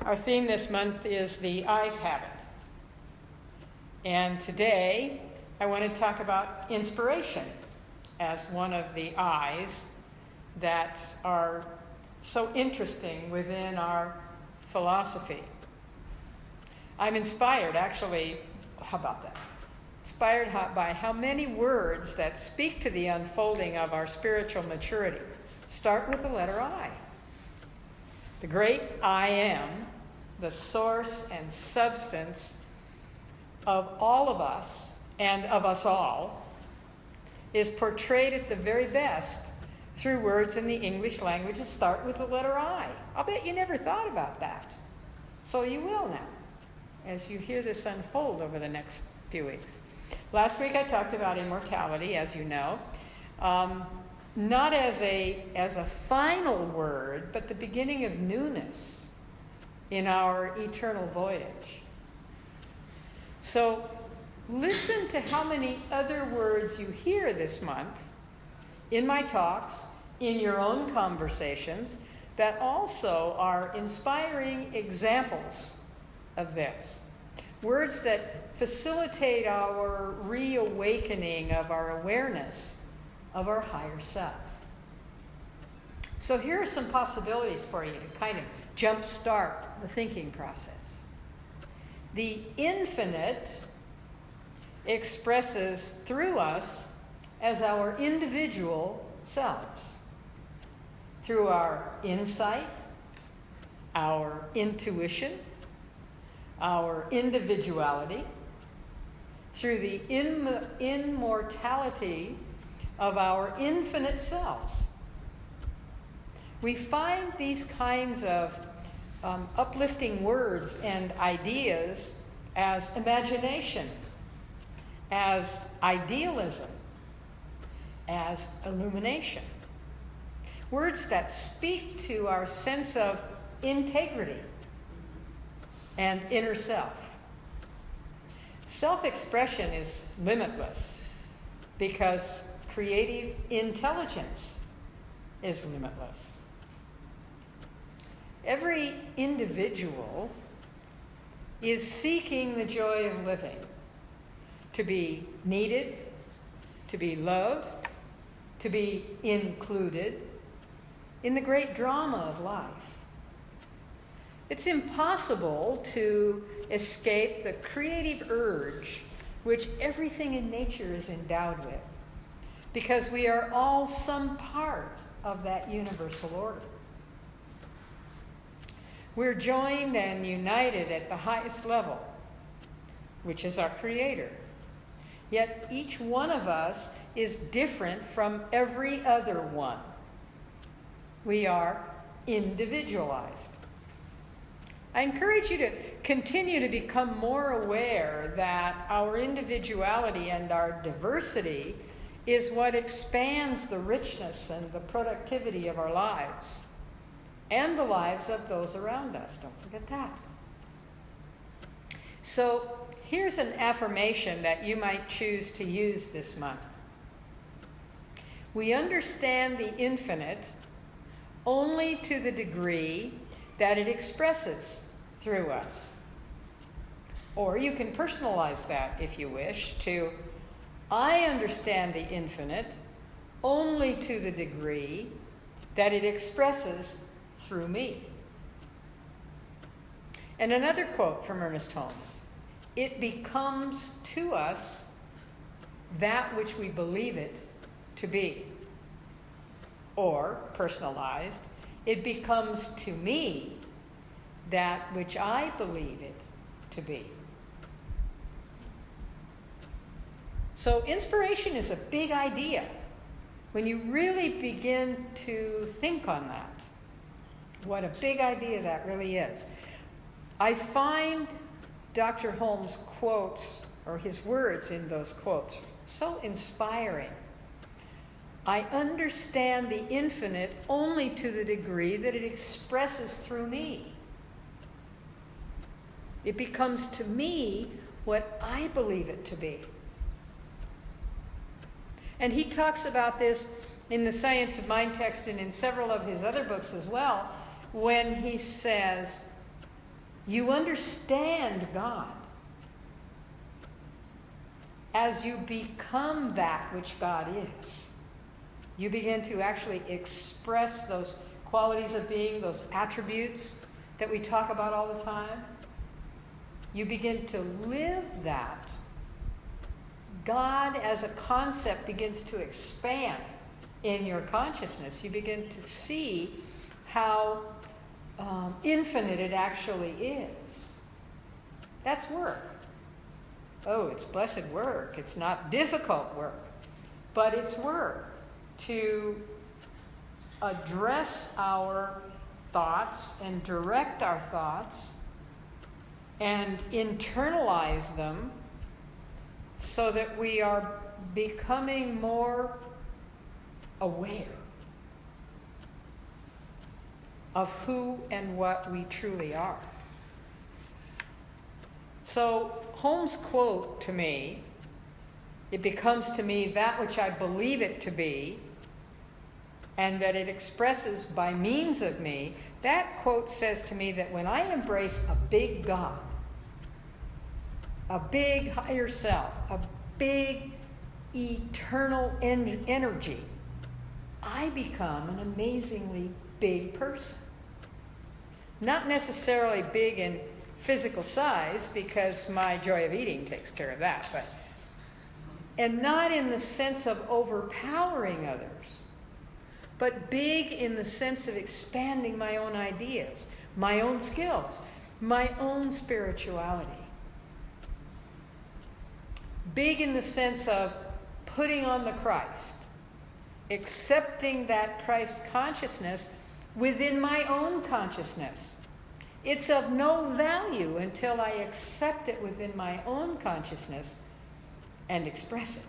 Our theme this month is the I's habit. And today, I want to talk about inspiration as one of the I's that are so interesting within our philosophy. I'm inspired, actually, how about that? Inspired by how many words that speak to the unfolding of our spiritual maturity start with the letter I. The great I am, the source and substance of all of us and of us all, is portrayed at the very best through words in the English language that start with the letter I. I'll bet you never thought about that. So you will now, as you hear this unfold over the next few weeks. Last week I talked about immortality, as you know, not as a final word, but the beginning of newness in our eternal voyage. So listen to how many other words you hear this month in my talks, in your own conversations, that also are inspiring examples of this. Words that facilitate our reawakening of our awareness of our higher self. So here are some possibilities for you to kind of jumpstart the thinking process. The infinite expresses through us as our individual selves, through our insight, our intuition, our individuality, through the immortality of our infinite selves. We find these kinds of uplifting words and ideas as imagination, as idealism, as illumination. Words that speak to our sense of integrity and inner self. Self-expression is limitless because creative intelligence is limitless. Every individual is seeking the joy of living, to be needed, to be loved, to be included in the great drama of life. It's impossible to escape the creative urge which everything in nature is endowed with, because we are all some part of that universal order. We're joined and united at the highest level, which is our Creator. Yet each one of us is different from every other one. We are individualized. I encourage you to continue to become more aware that our individuality and our diversity is what expands the richness and the productivity of our lives and the lives of those around us. Don't forget that. So here's an affirmation that you might choose to use this month. We understand the infinite only to the degree that it expresses through us. Or you can personalize that, if you wish, to I understand the infinite only to the degree that it expresses through me. And another quote from Ernest Holmes: it becomes to us that which we believe it to be. Or, personalized, it becomes to me that which I believe it to be. So inspiration is a big idea when you really begin to think on that. What a big idea that really is. I find Dr. Holmes' quotes, or his words in those quotes, so inspiring. I understand the infinite only to the degree that it expresses through me. It becomes to me what I believe it to be. And he talks about this in the Science of Mind text and in several of his other books as well, when he says, You understand God. As you become that which God is, you begin to actually express those qualities of being, those attributes that we talk about all the time. You begin to live that. God as a concept begins to expand in your consciousness. You begin to see how infinite it actually is. That's work. Oh, it's blessed work. It's not difficult work, but it's work to address our thoughts and direct our thoughts and internalize them so that we are becoming more aware of who and what we truly are. So Holmes' quote to me, it becomes to me that which I believe it to be, and that it expresses by means of me. That quote says to me that when I embrace a big God, a big higher self, a big eternal energy, I become an amazingly big person. Not necessarily big in physical size, because my joy of eating takes care of that, and not in the sense of overpowering others, but big in the sense of expanding my own ideas, my own skills, my own spirituality. Big in the sense of putting on the Christ, accepting that Christ consciousness within my own consciousness. It's of no value until I accept it within my own consciousness and express it.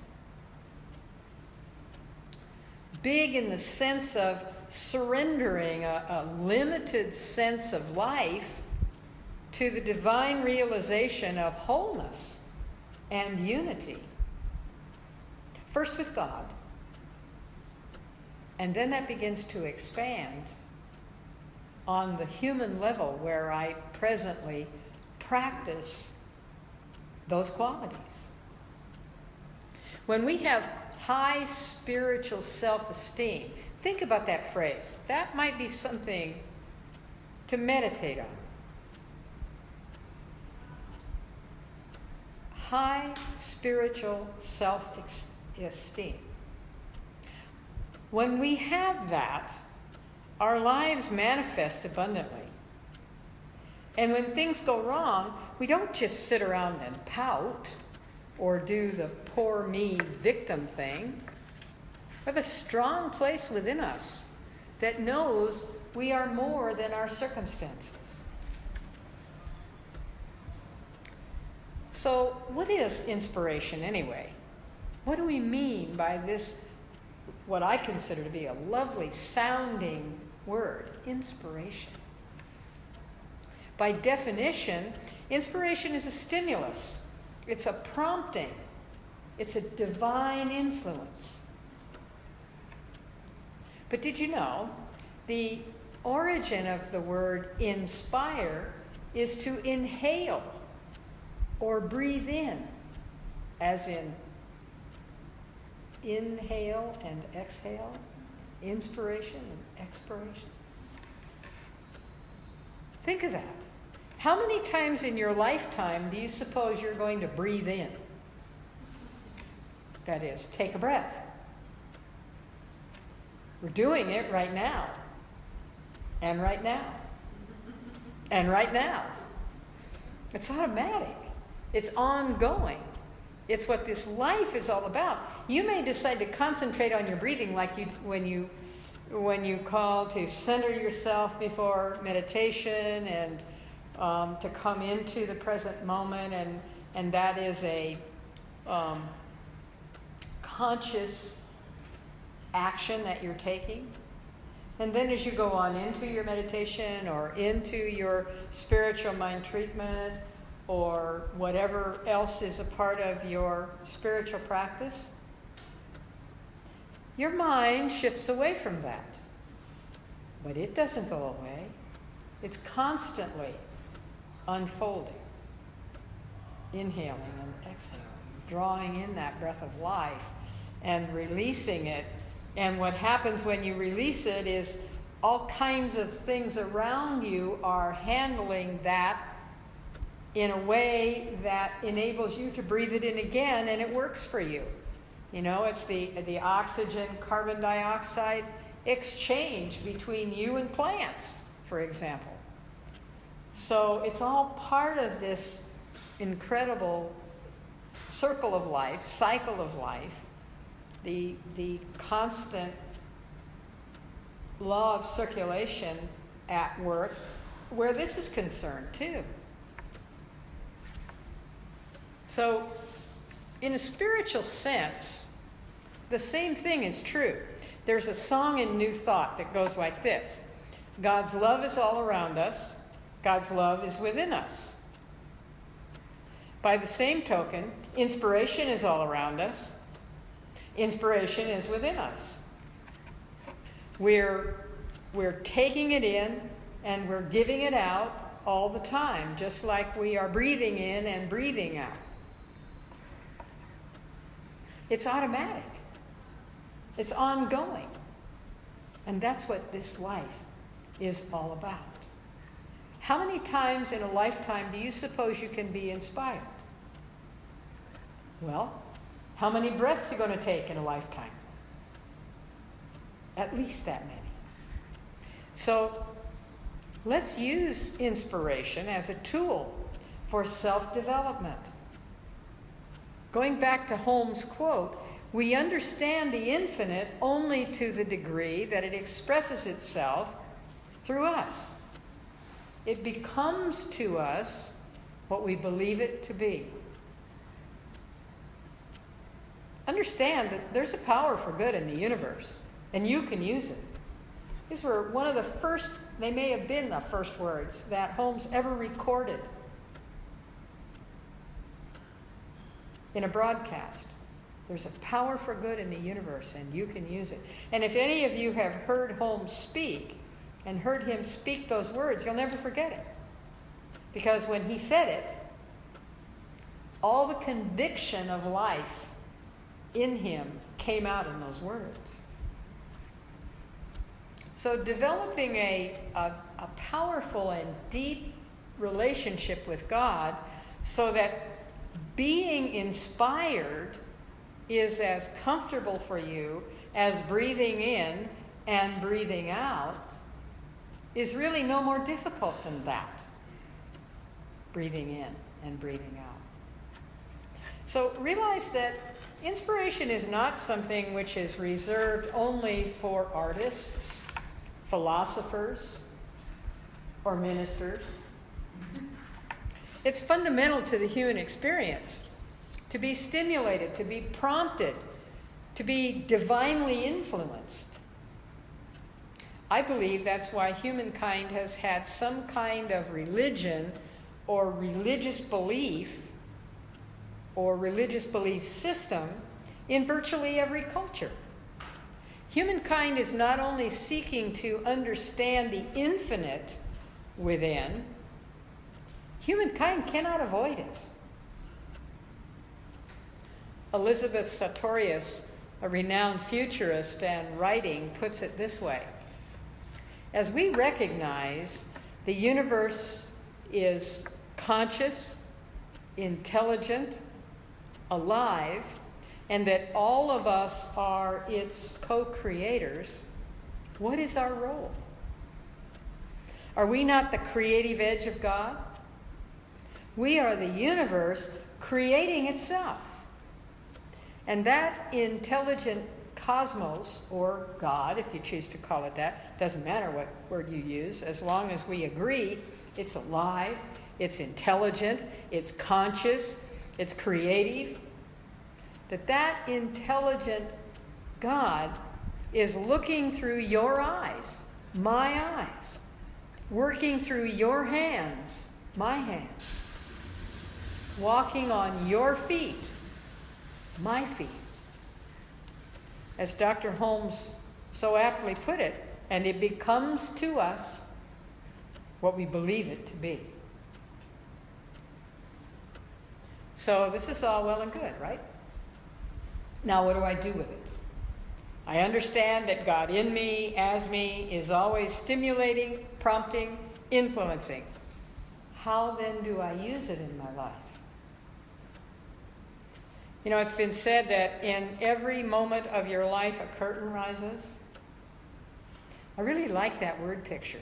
Big in the sense of surrendering a limited sense of life to the divine realization of wholeness and unity. First with God, and then that begins to expand on the human level where I presently practice those qualities. When we have high spiritual self-esteem, think about that phrase. That might be something to meditate on. High spiritual self-esteem. When we have that, our lives manifest abundantly. And when things go wrong, we don't just sit around and pout or do the poor me victim thing. We have a strong place within us that knows we are more than our circumstances. So, what is inspiration anyway? What do we mean by this, what I consider to be a lovely sounding word, inspiration? By definition, inspiration is a stimulus. It's a prompting. It's a divine influence. But did you know the origin of the word inspire is to inhale or breathe in, as in inhale and exhale, inspiration and expiration. Think of that. How many times in your lifetime do you suppose you're going to breathe in? That is, take a breath. We're doing it right now. And right now. And right now. It's automatic. It's ongoing. It's what this life is all about. You may decide to concentrate on your breathing like when you call to center yourself before meditation and to come into the present moment, and that is a conscious action that you're taking. And then as you go on into your meditation or into your spiritual mind treatment or whatever else is a part of your spiritual practice, your mind shifts away from that. But it doesn't go away. It's constantly unfolding, inhaling and exhaling, drawing in that breath of life and releasing it. And what happens when you release it is all kinds of things around you are handling that in a way that enables you to breathe it in again, and it works for you. You know, it's the oxygen, carbon dioxide exchange between you and plants, for example. So it's all part of this incredible circle of life, cycle of life, the constant law of circulation at work, where this is concerned too. So, in a spiritual sense, the same thing is true. There's a song in New Thought that goes like this: God's love is all around us. God's love is within us. By the same token, inspiration is all around us. Inspiration is within us. We're taking it in and we're giving it out all the time, just like we are breathing in and breathing out. It's automatic. It's ongoing. And that's what this life is all about. How many times in a lifetime do you suppose you can be inspired? Well, how many breaths are you going to take in a lifetime? At least that many. So let's use inspiration as a tool for self-development. Going back to Holmes' quote, we understand the infinite only to the degree that it expresses itself through us. It becomes to us what we believe it to be. Understand that there's a power for good in the universe, and you can use it. These were one of the first, they may have been the first words that Holmes ever recorded in a broadcast. There's a power for good in the universe, and you can use it. And if any of you have heard Holmes speak and heard him speak those words, you'll never forget it. Because when he said it, all the conviction of life in him came out in those words. So developing a powerful and deep relationship with God so that being inspired is as comfortable for you as breathing in and breathing out is really no more difficult than that. Breathing in and breathing out. So realize that inspiration is not something which is reserved only for artists, philosophers, or ministers. It's fundamental to the human experience to be stimulated, to be prompted, to be divinely influenced. I believe that's why humankind has had some kind of religion or religious belief or religious belief system in virtually every culture. Humankind is not only seeking to understand the infinite within, humankind cannot avoid it. Elizabeth Sartorius, a renowned futurist and writing, puts it this way: as we recognize the universe is conscious, intelligent, alive, and that all of us are its co-creators, what is our role? Are we not the creative edge of God? We are the universe creating itself. And that intelligent cosmos, or God, if you choose to call it that, doesn't matter what word you use, as long as we agree it's alive, it's intelligent, it's conscious, it's creative, that intelligent God is looking through your eyes, my eyes, working through your hands, my hands, walking on your feet, my feet. As Dr. Holmes so aptly put it, and it becomes to us what we believe it to be. So this is all well and good, right? Now what do I do with it? I understand that God in me, as me, is always stimulating, prompting, influencing. How then do I use it in my life? You know, it's been said that in every moment of your life, a curtain rises. I really like that word picture.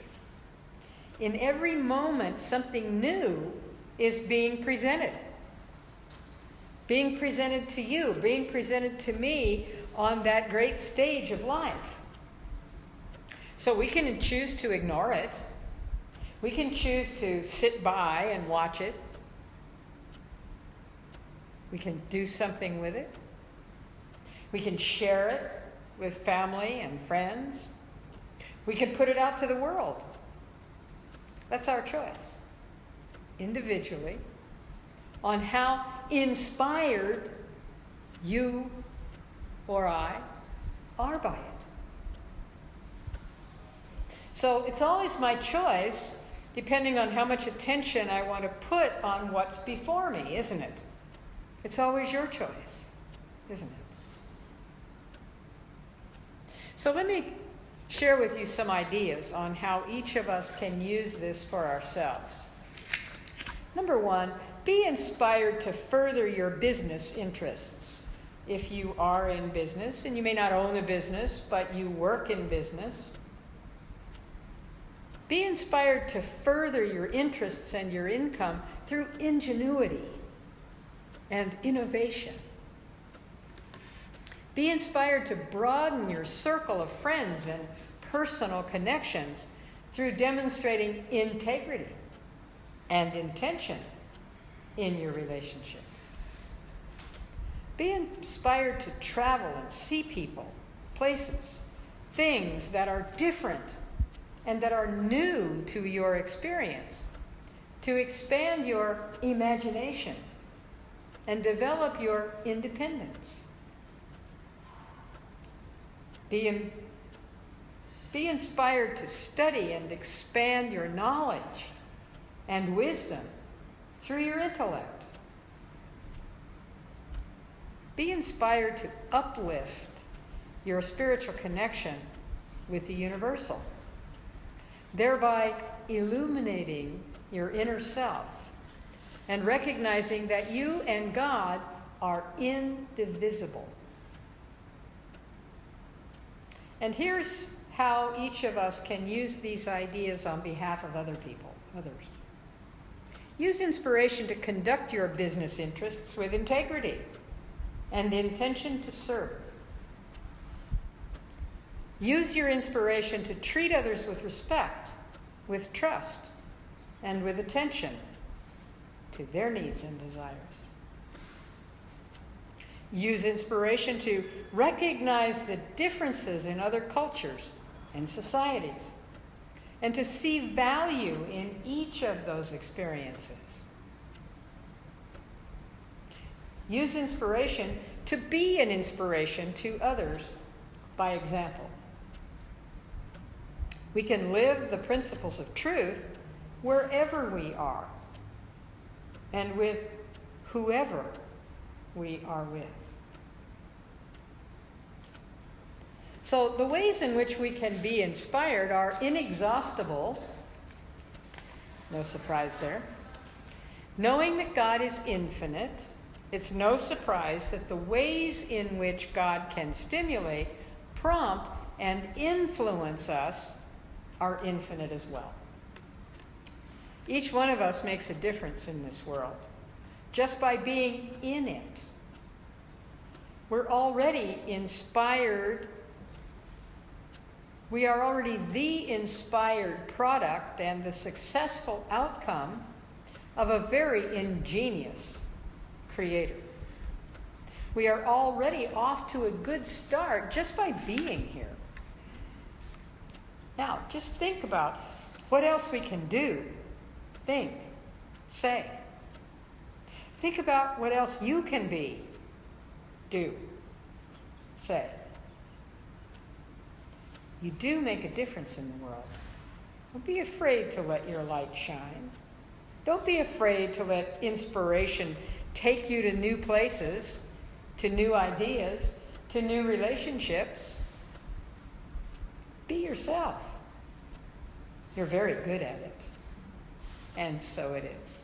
In every moment, something new is being presented. Being presented to you, being presented to me on that great stage of life. So we can choose to ignore it. We can choose to sit by and watch it. We can do something with it. We can share it with family and friends. We can put it out to the world. That's our choice, individually, on how inspired you or I are by it. So it's always my choice, depending on how much attention I want to put on what's before me, isn't it? It's always your choice, isn't it? So let me share with you some ideas on how each of us can use this for ourselves. Number one, be inspired to further your business interests. If you are in business, and you may not own a business, but you work in business, be inspired to further your interests and your income through ingenuity and innovation. Be inspired to broaden your circle of friends and personal connections through demonstrating integrity and intention in your relationships. Be inspired to travel and see people, places, things that are different and that are new to your experience, to expand your imagination and develop your independence. Be inspired to study and expand your knowledge and wisdom through your intellect. Be inspired to uplift your spiritual connection with the universal, thereby illuminating your inner self and recognizing that you and God are indivisible. And here's how each of us can use these ideas on behalf of others. Use inspiration to conduct your business interests with integrity and intention to serve. Use your inspiration to treat others with respect, with trust, and with attention to their needs and desires. Use inspiration to recognize the differences in other cultures and societies, and to see value in each of those experiences. Use inspiration to be an inspiration to others by example. We can live the principles of truth wherever we are and with whoever we are with. So the ways in which we can be inspired are inexhaustible. No surprise there. Knowing that God is infinite, it's no surprise that the ways in which God can stimulate, prompt, and influence us are infinite as well. Each one of us makes a difference in this world just by being in it. We're already inspired. We are already the inspired product and the successful outcome of a very ingenious Creator. We are already off to a good start just by being here. Now, just think about what else we can do, think, say. Think about what else you can be, do, say. You do make a difference in the world. Don't be afraid to let your light shine. Don't be afraid to let inspiration take you to new places, to new ideas, to new relationships. Be yourself. You're very good at it. And so it is.